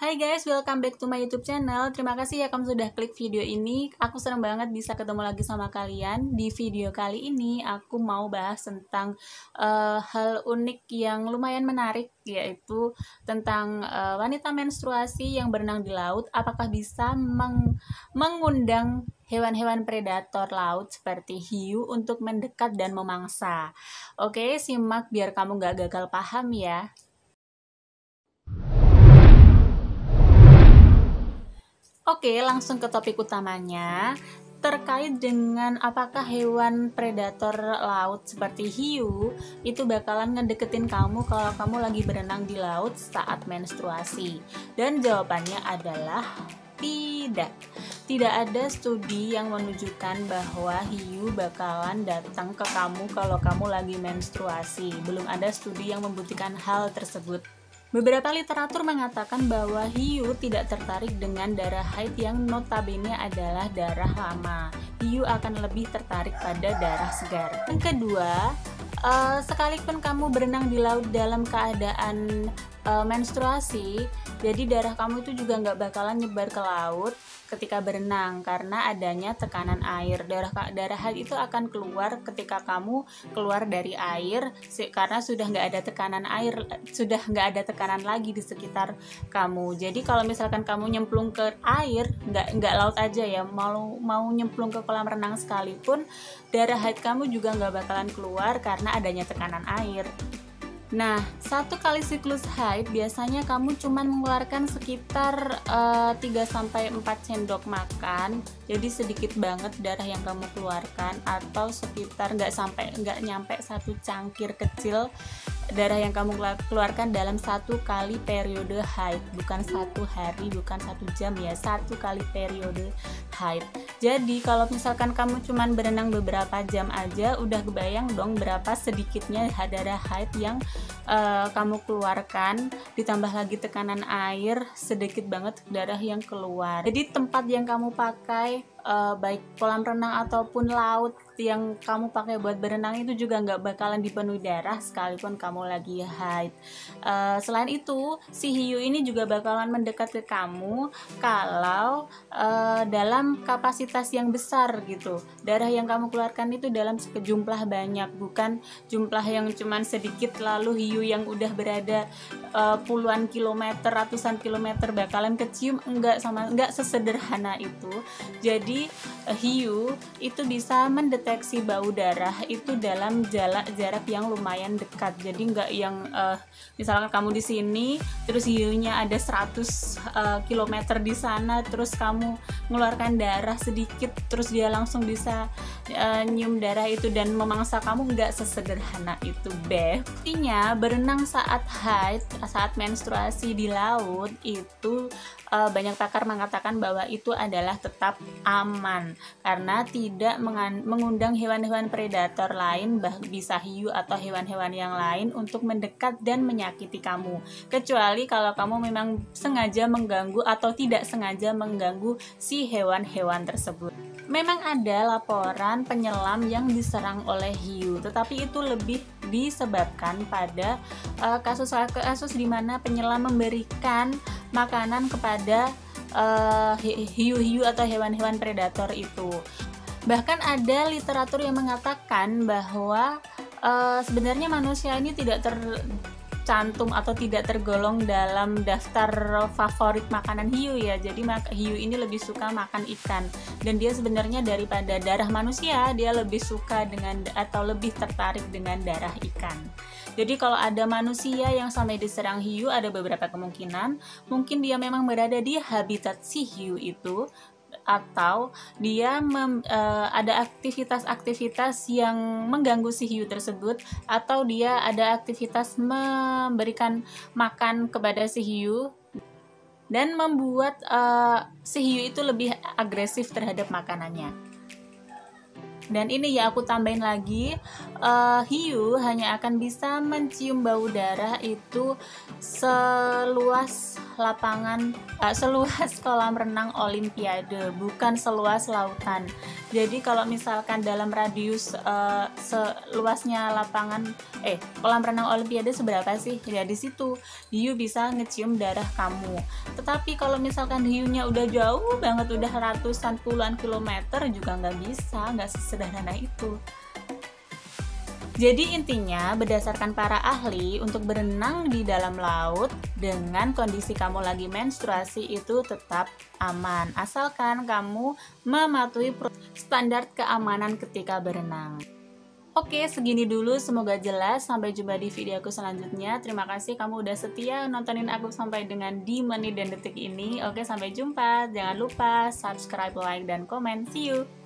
Hai guys, welcome back to my YouTube channel. Terima kasih ya kamu sudah klik video ini. Aku senang banget bisa ketemu lagi sama kalian. Di video kali ini aku mau bahas tentang hal unik yang lumayan menarik, yaitu tentang wanita menstruasi yang berenang di laut. Apakah bisa mengundang hewan-hewan predator laut seperti hiu untuk mendekat dan memangsa? Oke, simak biar kamu gak gagal paham ya. Oke, langsung ke topik utamanya. Terkait dengan apakah hewan predator laut seperti hiu itu bakalan ngedeketin kamu kalau kamu lagi berenang di laut saat menstruasi. Dan jawabannya adalah tidak. Tidak ada studi yang menunjukkan bahwa hiu bakalan datang ke kamu kalau kamu lagi menstruasi. Belum ada studi yang membuktikan hal tersebut. Beberapa literatur mengatakan bahwa hiu tidak tertarik dengan darah haid yang notabene adalah darah lama. Hiu akan lebih tertarik pada darah segar. Yang kedua, sekalipun kamu berenang di laut dalam keadaan menstruasi, jadi darah kamu itu juga nggak bakalan nyebar ke laut ketika berenang karena adanya tekanan air. Darah haid itu akan keluar ketika kamu keluar dari air karena sudah nggak ada tekanan air, sudah nggak ada tekanan lagi di sekitar kamu. Jadi kalau misalkan kamu nyemplung ke air, nggak laut aja ya, mau nyemplung ke kolam renang sekalipun, darah haid kamu juga nggak bakalan keluar karena adanya tekanan air. Nah, satu kali siklus haid biasanya kamu cuma mengeluarkan sekitar 3-4 sendok makan. Jadi sedikit banget darah yang kamu keluarkan, atau sekitar nggak nyampe 1 cangkir kecil darah yang kamu keluarkan dalam 1 kali periode haid. Bukan 1 hari, bukan 1 jam ya, 1 kali periode haid. Jadi kalau misalkan kamu cuma berenang beberapa jam aja, udah kebayang dong berapa sedikitnya darah haid yang kamu keluarkan, ditambah lagi tekanan air, sedikit banget darah yang keluar. Jadi tempat yang kamu pakai, baik kolam renang ataupun laut yang kamu pakai buat berenang itu juga nggak bakalan dipenuhi darah sekalipun kamu lagi haid. Selain itu, si hiu ini juga bakalan mendekat ke kamu kalau dalam kapasitas yang besar gitu. Darah yang kamu keluarkan itu dalam jumlah banyak, bukan jumlah yang cuman sedikit lalu hiu yang udah berada puluhan kilometer, ratusan kilometer bakalan kecium. Enggak sesederhana itu. Jadi hiu itu bisa mendeteksi bau darah itu dalam jarak yang lumayan dekat. Jadi enggak yang misalkan kamu di sini terus hiunya ada 100 kilometer di sana, terus kamu mengeluarkan darah sedikit terus dia langsung bisa nyium darah itu dan memangsa kamu. Enggak sesederhana itu, Beb. Artinya berenang saat haid, saat menstruasi di laut itu banyak pakar mengatakan bahwa itu adalah tetap aman karena tidak mengundang hewan-hewan predator lain, bisa hiu atau hewan-hewan yang lain untuk mendekat dan menyakiti kamu, kecuali kalau kamu memang sengaja mengganggu atau tidak sengaja mengganggu si hewan-hewan tersebut. Memang ada laporan penyelam yang diserang oleh hiu, tetapi itu lebih disebabkan pada kasus-kasus di mana penyelam memberikan makanan kepada hiu-hiu atau hewan-hewan predator itu. Bahkan ada literatur yang mengatakan bahwa sebenarnya manusia ini tidak tercantum atau tidak tergolong dalam daftar favorit makanan hiu ya. Jadi hiu ini lebih suka makan ikan, dan dia sebenarnya daripada darah manusia, dia lebih suka dengan atau lebih tertarik dengan darah ikan. Jadi kalau ada manusia yang sampai diserang hiu, ada beberapa kemungkinan. Mungkin dia memang berada di habitat si hiu itu, atau dia ada aktivitas-aktivitas yang mengganggu si hiu tersebut, atau dia ada aktivitas memberikan makan kepada si hiu dan membuat si hiu itu lebih agresif terhadap makanannya. Dan ini ya aku tambahin lagi, hiu hanya akan bisa mencium bau darah itu seluas lapangan seluas kolam renang Olimpiade, bukan seluas lautan. Jadi kalau misalkan dalam radius seluasnya kolam renang Olimpiade seberapa sih? Ya di situ hiu bisa ngecium darah kamu. Tetapi kalau misalkan hiunya udah jauh banget, udah ratusan puluhan kilometer juga nggak bisa, nggak sesederhana itu. Jadi intinya berdasarkan para ahli, untuk berenang di dalam laut dengan kondisi kamu lagi menstruasi itu tetap aman, asalkan kamu mematuhi standar keamanan ketika berenang. Oke, segini dulu, semoga jelas. Sampai jumpa di videoku selanjutnya. Terima kasih kamu udah setia nontonin aku sampai dengan di menit dan detik ini. Oke, sampai jumpa. Jangan lupa subscribe, like, dan komen. See you!